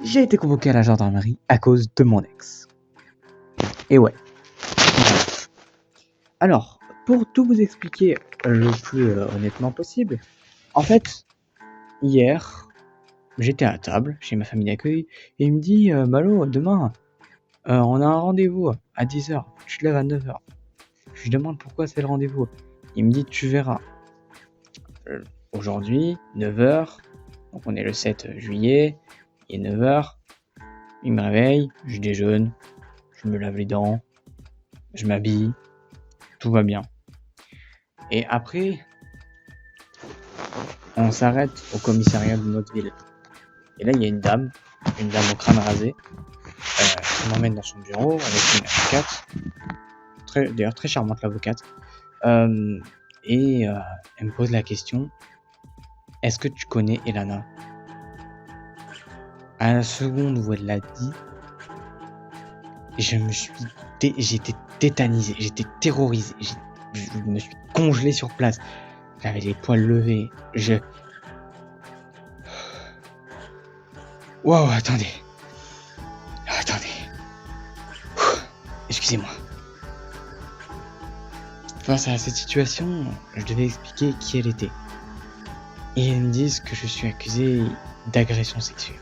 j'ai été convoqué à la gendarmerie à cause de mon ex. Et ouais. Alors, pour tout vous expliquer le plus honnêtement possible, en fait, hier, j'étais à table chez ma famille d'accueil et il me dit Malo, demain, on a un rendez-vous à 10h, tu te lèves à 9h. Je lui demande pourquoi c'est le rendez-vous. Il me dit tu verras. Aujourd'hui, 9h, donc on est le 7 juillet, il est 9h, il me réveille, je déjeune, je me lave les dents, je m'habille, tout va bien. Et après, on s'arrête au commissariat de notre ville. Et là, il y a une dame au crâne rasé, qui m'emmène dans son bureau avec une avocate, d'ailleurs très charmante l'avocate, et elle me pose la question, est-ce que tu connais Elana? À la seconde où elle l'a dit, j'étais tétanisé, j'étais terrorisé, je me suis congelé sur place, j'avais les poils levés, Wow, attendez. Excusez-moi. Face à cette situation, je devais expliquer qui elle était. Et ils me disent que je suis accusé d'agression sexuelle.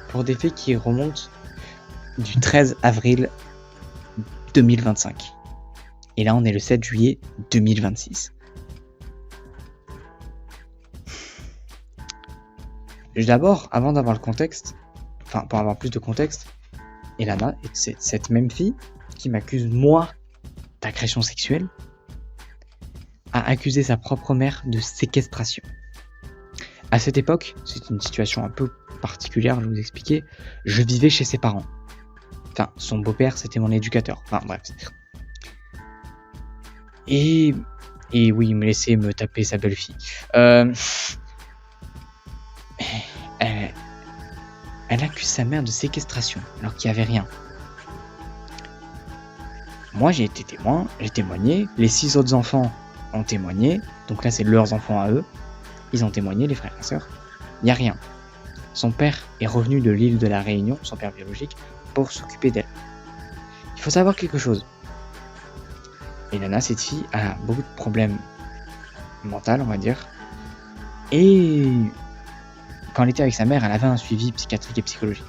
Pour des faits qui remontent du 13 avril 2025. Et là, on est le 7 juillet 2026. D'abord, avant d'avoir le contexte, pour avoir plus de contexte, Elana est cette même fille qui m'accuse, moi, d'agression sexuelle, a accusé sa propre mère de séquestration. À cette époque, c'est une situation un peu particulière, je vais vous expliquer, je vivais chez ses parents. Enfin, son beau-père, c'était mon éducateur. Enfin, bref. Et oui, il me laissait me taper sa belle-fille. Elle accuse sa mère de séquestration, alors qu'il n'y avait rien. Moi, j'ai été témoin, j'ai témoigné, les 6 autres enfants ont témoigné, donc là, c'est leurs enfants à eux. Ils ont témoigné, les frères et sœurs. Il n'y a rien. Son père est revenu de l'île de la Réunion, son père biologique, pour s'occuper d'elle. Il faut savoir quelque chose. Elana, cette fille, a beaucoup de problèmes mentaux, on va dire. Et quand elle était avec sa mère, elle avait un suivi psychiatrique et psychologique.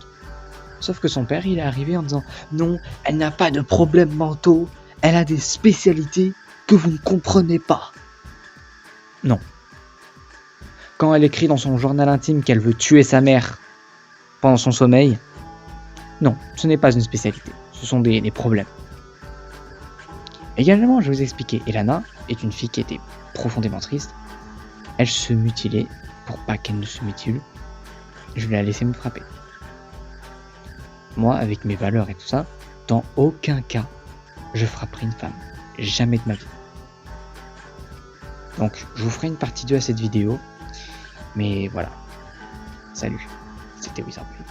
Sauf que son père, il est arrivé en disant « Non, elle n'a pas de problèmes mentaux, elle a des spécialités que vous ne comprenez pas. » Non. Quand elle écrit dans son journal intime qu'elle veut tuer sa mère pendant son sommeil, non, ce n'est pas une spécialité, ce sont des problèmes. Également, je vais vous expliquer, Elana est une fille qui était profondément triste. Elle se mutilait. Pour pas qu'elle ne se mutile, je vais la laisser me frapper. Moi, avec mes valeurs et tout ça, dans aucun cas, je frapperai une femme. Jamais de ma vie. Donc, je vous ferai une partie 2 à cette vidéo. Mais voilà. Salut. C'était Wizardplay.